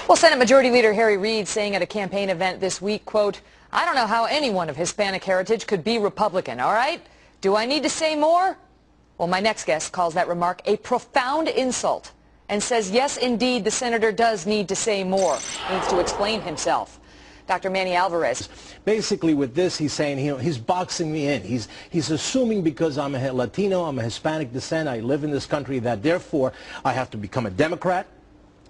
Well, Senate Majority Leader Harry Reid saying at a campaign event this week, quote, "I don't know how anyone of Hispanic heritage could be Republican, all right? Do I need to say more?" Well, my next guest calls that remark a profound insult and says, yes, indeed, the senator does need to say more, needs to explain himself. Dr. Manny Alvarez. Basically, with this, he's saying, he's boxing me in. He's assuming because I'm a Latino, I'm a Hispanic descent, I live in this country, that therefore I have to become a Democrat.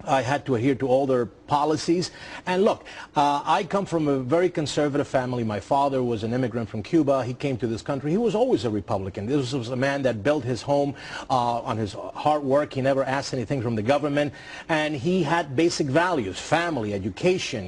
I had to adhere to all their policies. And look, I come from a very conservative family. My father was an immigrant from Cuba. He came to this country. He was always a Republican. This was a man that built his home on his hard work. He never asked anything from the government. And he had basic values, family, education,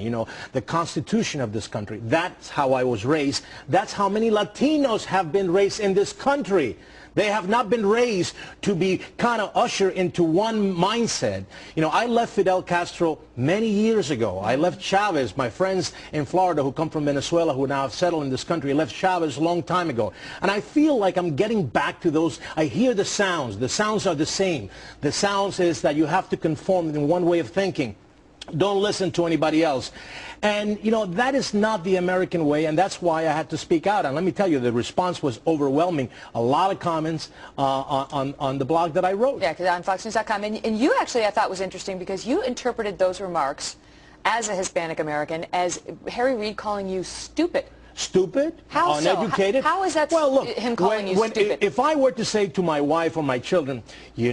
the Constitution of this country. That's how I was raised. That's how many Latinos have been raised in this country. They have not been raised to be kind of ushered into one mindset. I left Fidel Castro many years ago. I left Chavez. My friends in Florida who come from Venezuela who now have settled in this country left Chavez a long time ago. And I feel like I'm getting back to those. I hear the sounds. The sounds are the same. The sounds is that you have to conform in one way of thinking. Don't listen to anybody else. And, that is not the American way, and that's why I had to speak out. And let me tell you, the response was overwhelming. A lot of comments on the blog that I wrote. Yeah, because on FoxNews.com. And you actually, I thought, was interesting because you interpreted those remarks as a Hispanic American as Harry Reid calling you stupid. Stupid? How uneducated? So? How is that him calling you stupid? If I were to say to my wife or my children, you're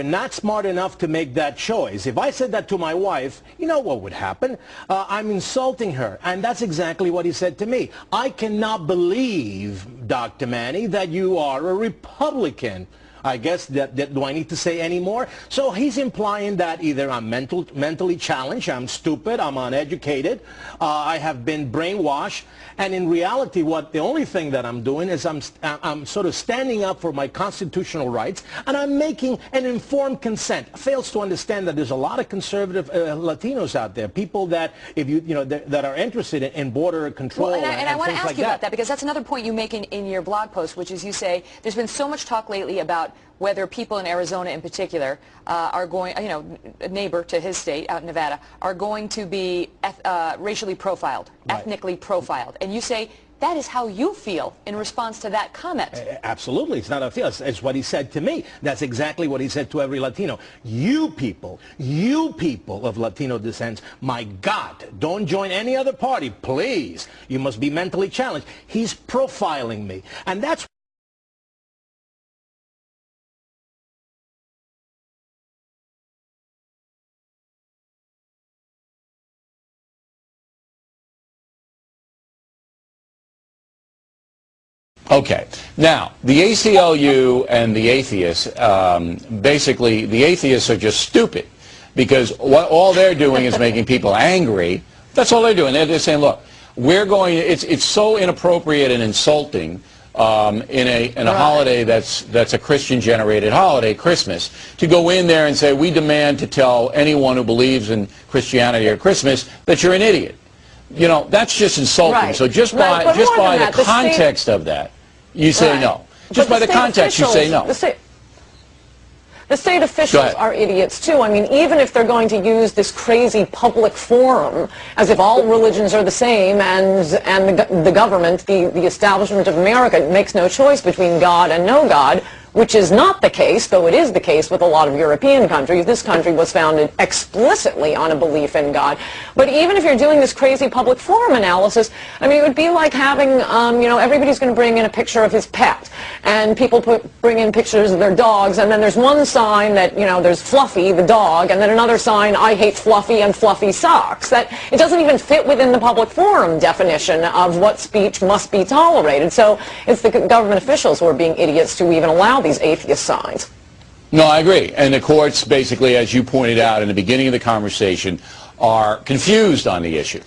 not smart enough to make that choice. If I said that to my wife, you know what would happen? I'm insulting her. And that's exactly what he said to me. I cannot believe, Dr. Manny, that you are a Republican. I guess do I need to say any more? So he's implying that either I'm mentally challenged, I'm stupid, I'm uneducated, I have been brainwashed, and in reality, the only thing that I'm doing is I'm sort of standing up for my constitutional rights, and I'm making an informed consent. Fails to understand that there's a lot of conservative Latinos out there, people that that are interested in border control. Well, and I want to ask you about that because that's another point you make in your blog post, which is you say there's been so much talk lately about whether people in Arizona in particular are going, a neighbor to his state out in Nevada, are going to be racially profiled, right, ethnically profiled. And you say that is how you feel in response to that comment. Absolutely. It's not a feel. It's what he said to me. That's exactly what he said to every Latino. You people of Latino descent, my God, don't join any other party, please. You must be mentally challenged. He's profiling me. And that's Okay. Now, the ACLU and the atheists, basically, the atheists are just stupid because all they're doing is making people angry. That's all they're doing. They're saying, look, it's so inappropriate and insulting in a holiday that's a Christian-generated holiday, Christmas, to go in there and say, we demand to tell anyone who believes in Christianity or Christmas that you're an idiot. That's just insulting. Right. So just by the context of that, you say no. Just by the context, you say no. The state officials are idiots too. I mean, even if they're going to use this crazy public forum as if all religions are the same and the government, the establishment of America makes no choice between God and no God, which is not the case, though it is the case with a lot of European countries. This country was founded explicitly on a belief in God. But even if you're doing this crazy public forum analysis, I mean, it would be like having, everybody's going to bring in a picture of his pet, and people bring in pictures of their dogs, and then there's one sign that, there's Fluffy, the dog, and then another sign, I hate Fluffy and Fluffy socks. That it doesn't even fit within the public forum definition of what speech must be tolerated. So it's the government officials who are being idiots to even allow these atheist signs. No, I agree. And the courts basically, as you pointed out in the beginning of the conversation, are confused on the issue.